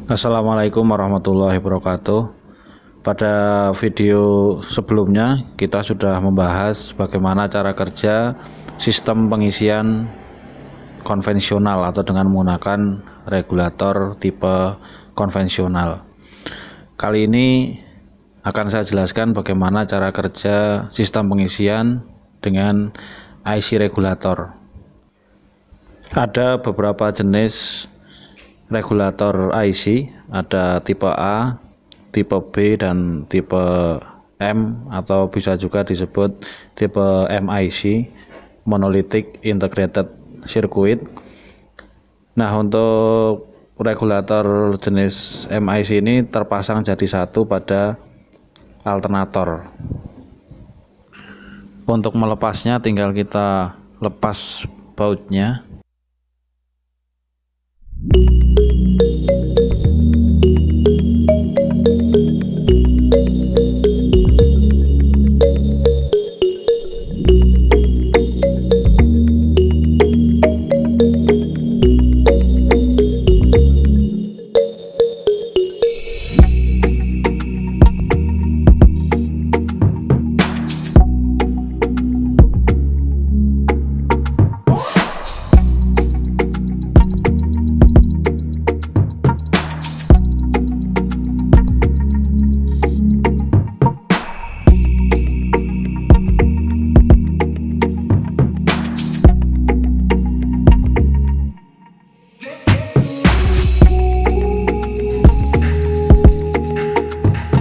Assalamualaikum warahmatullahi wabarakatuh. Pada video sebelumnya kita sudah membahas bagaimana cara kerja sistem pengisian konvensional atau dengan menggunakan regulator tipe konvensional. Kali ini akan saya jelaskan bagaimana cara kerja sistem pengisian dengan IC regulator. Ada beberapa jenis regulator IC, ada tipe A, tipe B, dan tipe M, atau bisa juga disebut tipe MIC, Monolithic Integrated Circuit. Nah, untuk regulator jenis MIC ini terpasang jadi satu pada alternator. Untuk melepasnya tinggal kita lepas bautnya.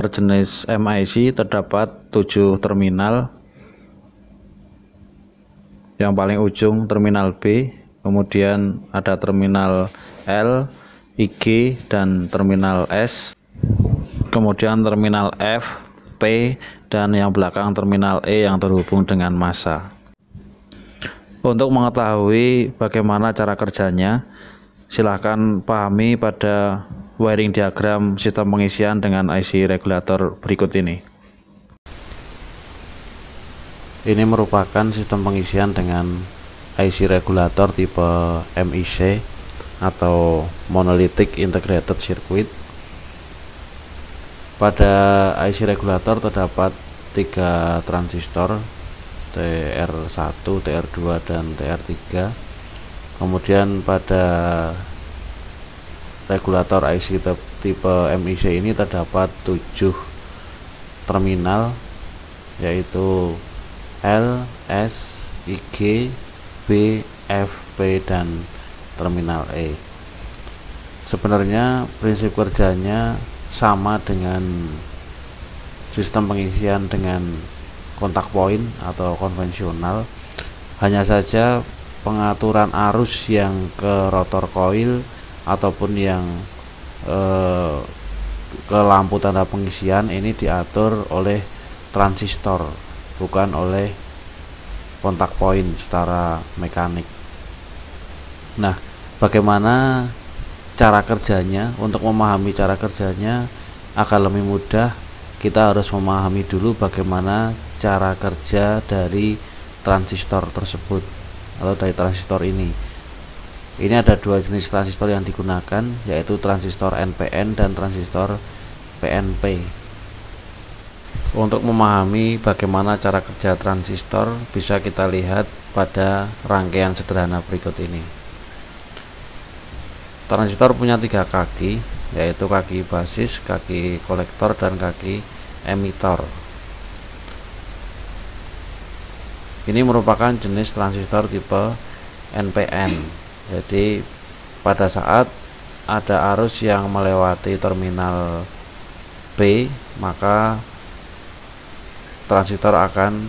Jenis MIC terdapat 7 terminal. Yang paling ujung terminal B, kemudian ada terminal L, IG, dan terminal S, kemudian terminal F, P, dan yang belakang terminal E yang terhubung dengan massa. Untuk mengetahui bagaimana cara kerjanya, silahkan pahami pada wiring diagram sistem pengisian dengan IC regulator berikut ini. Ini merupakan sistem pengisian dengan IC regulator tipe MIC atau Monolithic Integrated Circuit. Pada IC regulator terdapat 3 transistor, TR1, TR2, dan TR3. Kemudian pada regulator IC tipe MIC ini terdapat 7 terminal, yaitu L, S, IG, B, F, P, dan terminal E. Sebenarnya prinsip kerjanya sama dengan sistem pengisian dengan kontak point atau konvensional, hanya saja pengaturan arus yang ke rotor koil ataupun yang ke lampu tanda pengisian ini diatur oleh transistor, bukan oleh kontak point secara mekanik. Nah, bagaimana cara kerjanya? Untuk memahami cara kerjanya akan lebih mudah, kita harus memahami dulu bagaimana cara kerja dari transistor tersebut atau dari transistor ini. Ini ada 2 jenis transistor yang digunakan, yaitu transistor NPN dan transistor PNP. Untuk memahami bagaimana cara kerja transistor, bisa kita lihat pada rangkaian sederhana berikut ini. Transistor punya 3 kaki, yaitu kaki basis, kaki kolektor, dan kaki emitor. Ini merupakan jenis transistor tipe NPN. Jadi pada saat ada arus yang melewati terminal B, maka transistor akan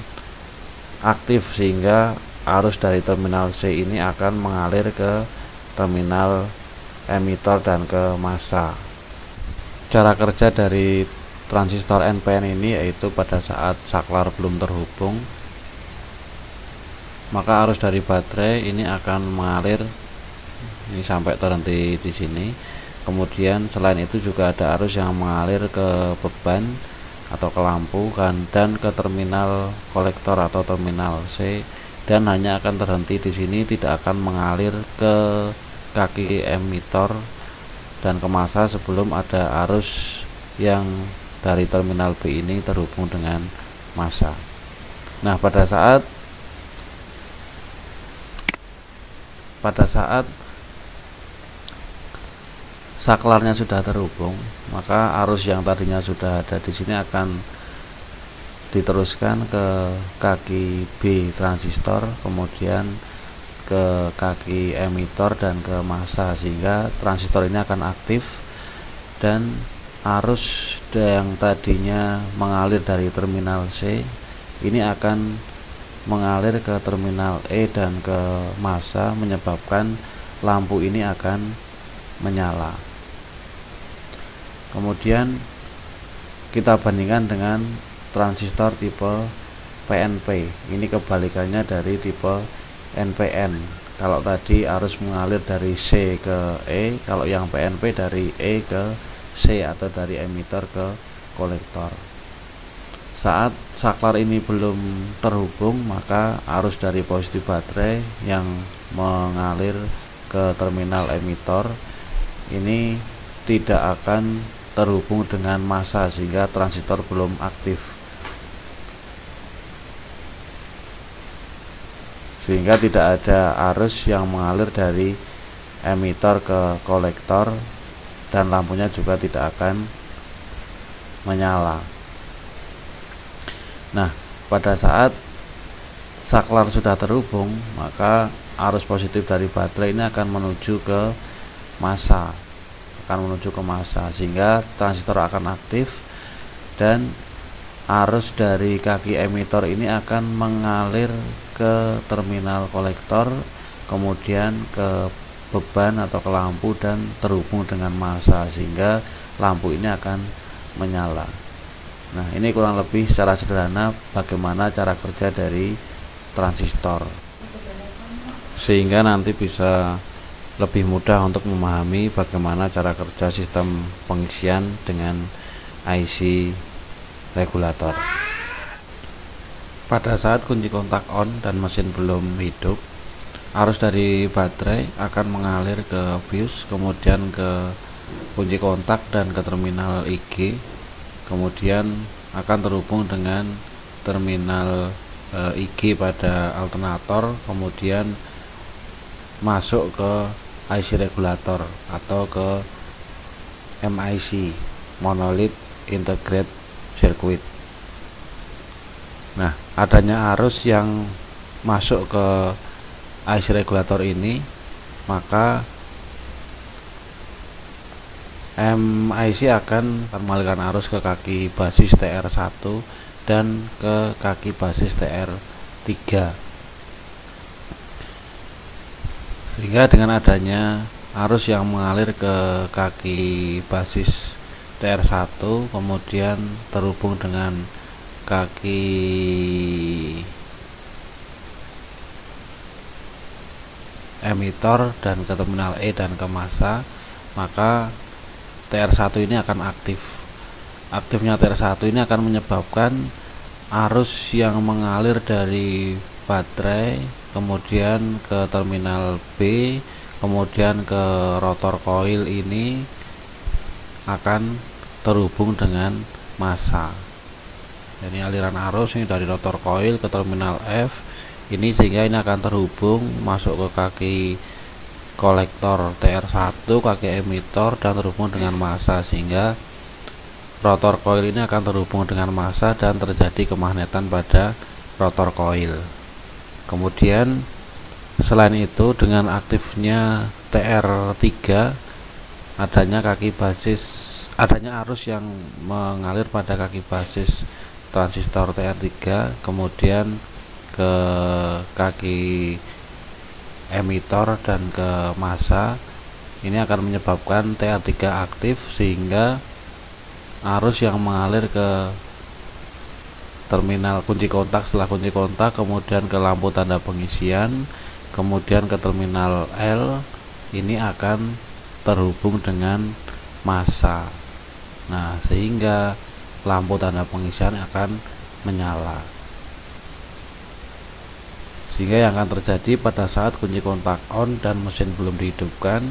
aktif sehingga arus dari terminal C ini akan mengalir ke terminal emitor dan ke massa. Cara kerja dari transistor NPN ini yaitu pada saat saklar belum terhubung, maka arus dari baterai ini akan mengalir ini sampai terhenti di sini. Kemudian selain itu juga ada arus yang mengalir ke beban atau ke lampu dan ke terminal kolektor atau terminal C, dan hanya akan terhenti di sini, tidak akan mengalir ke kaki emitor dan ke massa sebelum ada arus yang dari terminal B ini terhubung dengan massa. Nah, pada saat saklarnya sudah terhubung, maka arus yang tadinya sudah ada di sini akan diteruskan ke kaki B transistor, kemudian ke kaki emitor dan ke massa, sehingga transistor ini akan aktif dan arus yang tadinya mengalir dari terminal C ini akan mengalir ke terminal E dan ke massa, menyebabkan lampu ini akan menyala. Kemudian kita bandingkan dengan transistor tipe PNP. Ini kebalikannya dari tipe NPN. Kalau tadi arus mengalir dari C ke E, kalau yang PNP dari E ke C atau dari emitor ke kolektor. Saat saklar ini belum terhubung, maka arus dari positif baterai yang mengalir ke terminal emitor ini tidak akan terhubung dengan massa, sehingga transistor belum aktif, sehingga tidak ada arus yang mengalir dari emitor ke kolektor dan lampunya juga tidak akan menyala. Nah, pada saat saklar sudah terhubung, maka arus positif dari baterai ini akan menuju ke massa, sehingga transistor akan aktif dan arus dari kaki emitor ini akan mengalir ke terminal kolektor, kemudian ke beban atau ke lampu dan terhubung dengan massa, sehingga lampu ini akan menyala. Nah, ini kurang lebih secara sederhana bagaimana cara kerja dari transistor, sehingga nanti bisa lebih mudah untuk memahami bagaimana cara kerja sistem pengisian dengan IC regulator. Pada saat kunci kontak on dan mesin belum hidup, arus dari baterai akan mengalir ke fuse, kemudian ke kunci kontak dan ke terminal IG, kemudian akan terhubung dengan terminal IG pada alternator, kemudian masuk ke IC regulator atau ke MIC, Monolith Integrated Circuit. Nah, adanya arus yang masuk ke IC regulator ini, maka MIC akan mengalirkan arus ke kaki basis TR1 dan ke kaki basis TR3, sehingga dengan adanya arus yang mengalir ke kaki basis TR1 kemudian terhubung dengan kaki emitor dan ke terminal E dan ke massa, maka TR1 ini akan aktif. Aktifnya TR1 ini akan menyebabkan arus yang mengalir dari baterai kemudian ke terminal B, kemudian ke rotor coil ini akan terhubung dengan massa. Jadi aliran arus ini dari rotor coil ke terminal F ini, sehingga ini akan terhubung masuk ke kaki kolektor TR1, kaki emitor dan terhubung dengan massa, sehingga rotor coil ini akan terhubung dengan massa dan terjadi kemagnetan pada rotor coil. Kemudian selain itu, dengan aktifnya TR3, adanya arus yang mengalir pada kaki basis transistor TR3 kemudian ke kaki emitor dan ke massa, ini akan menyebabkan TR3 aktif, sehingga arus yang mengalir ke terminal kunci kontak, setelah kunci kontak kemudian ke lampu tanda pengisian, kemudian ke terminal L, ini akan terhubung dengan massa. Nah, sehingga lampu tanda pengisian akan menyala. Sehingga yang akan terjadi pada saat kunci kontak on dan mesin belum dihidupkan,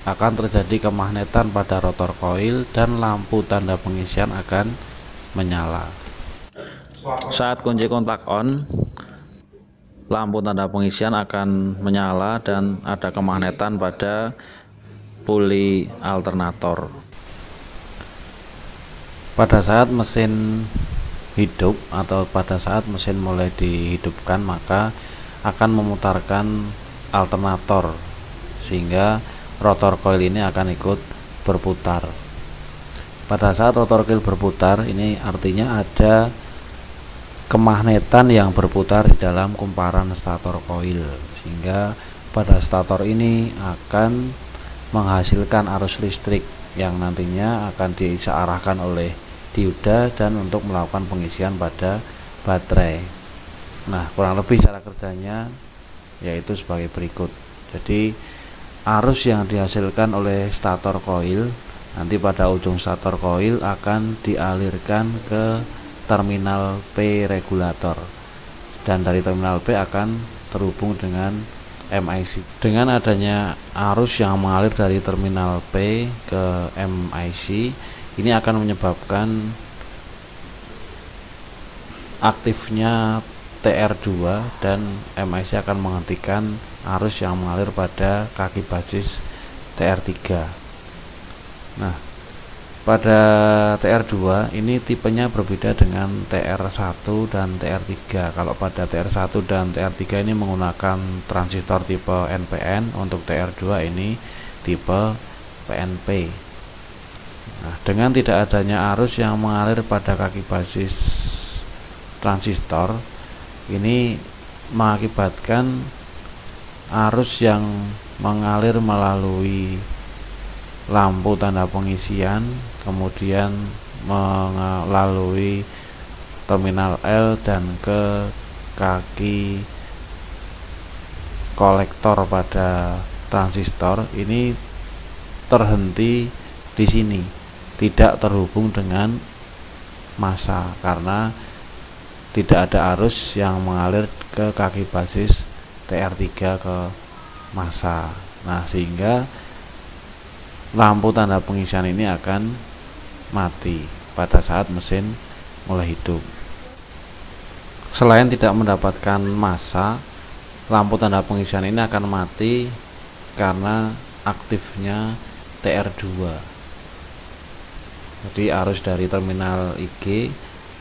akan terjadi kemagnetan pada rotor koil dan lampu tanda pengisian akan menyala. Saat kunci kontak on, lampu tanda pengisian akan menyala dan ada kemagnetan pada puli alternator. Pada saat mesin hidup atau pada saat mesin mulai dihidupkan, maka akan memutarkan alternator sehingga rotor coil ini akan ikut berputar. Pada saat rotor coil berputar, ini artinya ada kemagnetan yang berputar di dalam kumparan stator coil, sehingga pada stator ini akan menghasilkan arus listrik yang nantinya akan diarahkan oleh dioda dan untuk melakukan pengisian pada baterai. Nah, kurang lebih cara kerjanya yaitu sebagai berikut. Jadi arus yang dihasilkan oleh stator coil nanti pada ujung stator coil akan dialirkan ke terminal P regulator, dan dari terminal P akan terhubung dengan MIC. Dengan adanya arus yang mengalir dari terminal P ke MIC, ini akan menyebabkan aktifnya TR2 dan MIC akan menghentikan arus yang mengalir pada kaki basis TR3. Nah, pada TR2 ini tipenya berbeda dengan TR1 dan TR3. Kalau pada TR1 dan TR3 ini menggunakan transistor tipe NPN, untuk TR2 ini tipe PNP. Nah, dengan tidak adanya arus yang mengalir pada kaki basis transistor, ini mengakibatkan arus yang mengalir melalui lampu tanda pengisian, kemudian melalui terminal L dan ke kaki kolektor pada transistor, ini terhenti di sini, tidak terhubung dengan massa karena tidak ada arus yang mengalir ke kaki basis TR3 ke massa. Nah, sehingga lampu tanda pengisian ini akan mati pada saat mesin mulai hidup. Selain tidak mendapatkan massa, lampu tanda pengisian ini akan mati karena aktifnya TR2. Jadi arus dari terminal IG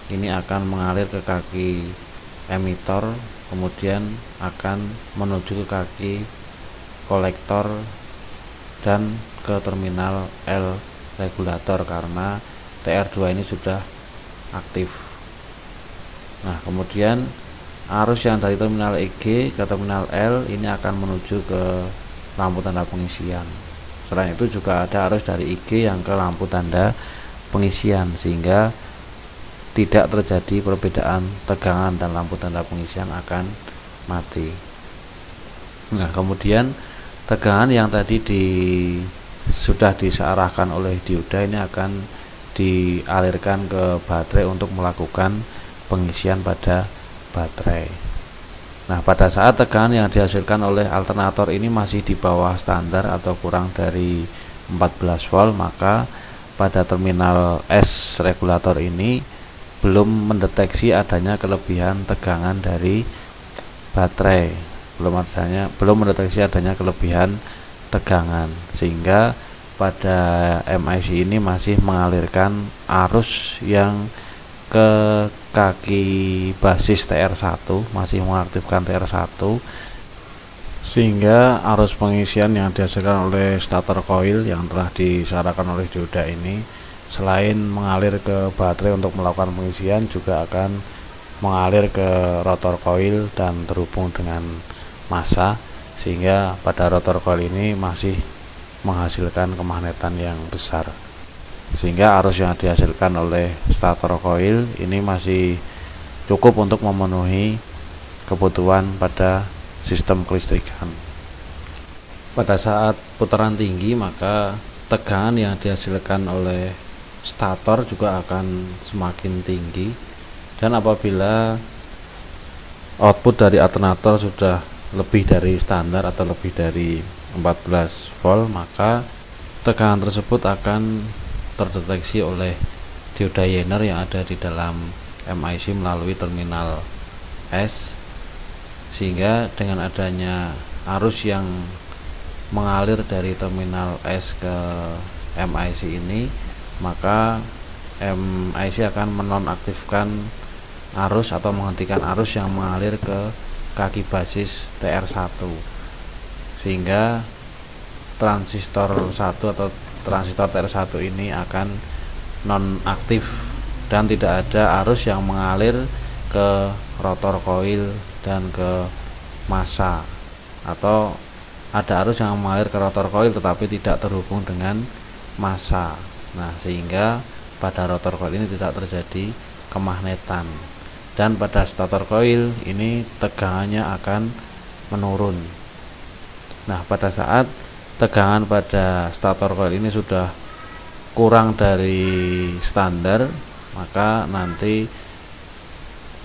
ini akan mengalir ke kaki emitor, kemudian akan menuju ke kaki kolektor dan ke terminal L regulator karena TR2 ini sudah aktif. Nah, kemudian arus yang dari terminal IG ke terminal L ini akan menuju ke lampu tanda pengisian. Selain itu juga ada arus dari IG yang ke lampu tanda pengisian, sehingga tidak terjadi perbedaan tegangan dan lampu tanda pengisian akan mati. Nah, kemudian tegangan yang tadi sudah disearahkan oleh dioda ini akan dialirkan ke baterai untuk melakukan pengisian pada baterai. Nah, pada saat tegangan yang dihasilkan oleh alternator ini masih di bawah standar atau kurang dari 14 volt, maka pada terminal S regulator ini belum mendeteksi adanya kelebihan tegangan dari baterai, belum mendeteksi adanya kelebihan tegangan, sehingga pada MIC ini masih mengalirkan arus yang ke kaki basis TR1, masih mengaktifkan TR1, sehingga arus pengisian yang dihasilkan oleh starter coil yang telah disyaratkan oleh dioda ini selain mengalir ke baterai untuk melakukan pengisian, juga akan mengalir ke rotor coil dan terhubung dengan massa, sehingga pada rotor coil ini masih menghasilkan kemagnetan yang besar, sehingga arus yang dihasilkan oleh starter coil ini masih cukup untuk memenuhi kebutuhan pada sistem kelistrikan. Pada saat putaran tinggi, maka tegangan yang dihasilkan oleh stator juga akan semakin tinggi, dan apabila output dari alternator sudah lebih dari standar atau lebih dari 14 volt, maka tegangan tersebut akan terdeteksi oleh dioda Zener yang ada di dalam MIC melalui terminal S, sehingga dengan adanya arus yang mengalir dari terminal S ke MIC ini, maka MIC akan menonaktifkan arus atau menghentikan arus yang mengalir ke kaki basis TR1, sehingga transistor 1 atau transistor TR1 ini akan nonaktif dan tidak ada arus yang mengalir ke rotor koil dan ke massa, atau ada arus yang mengalir ke rotor koil tetapi tidak terhubung dengan massa. Nah, sehingga pada rotor koil ini tidak terjadi kemagnetan, dan pada stator koil ini tegangannya akan menurun. Nah, pada saat tegangan pada stator coil ini sudah kurang dari standar, maka nanti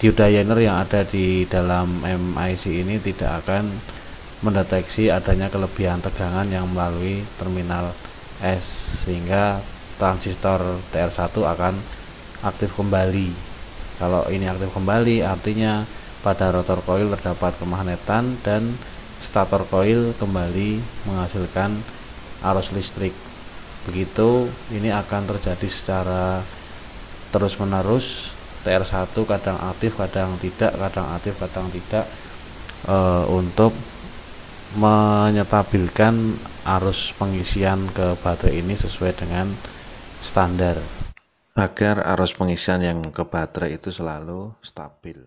dioda Zener yang ada di dalam MIC ini tidak akan mendeteksi adanya kelebihan tegangan yang melalui terminal S, sehingga transistor TR1 akan aktif kembali. Kalau ini aktif kembali, artinya pada rotor coil terdapat kemagnetan dan stator coil kembali menghasilkan arus listrik. Begitu ini akan terjadi secara terus menerus. TR1 kadang aktif, kadang tidak, kadang aktif, kadang tidak, untuk menyetabilkan arus pengisian ke baterai ini sesuai dengan standar, agar arus pengisian yang ke baterai itu selalu stabil.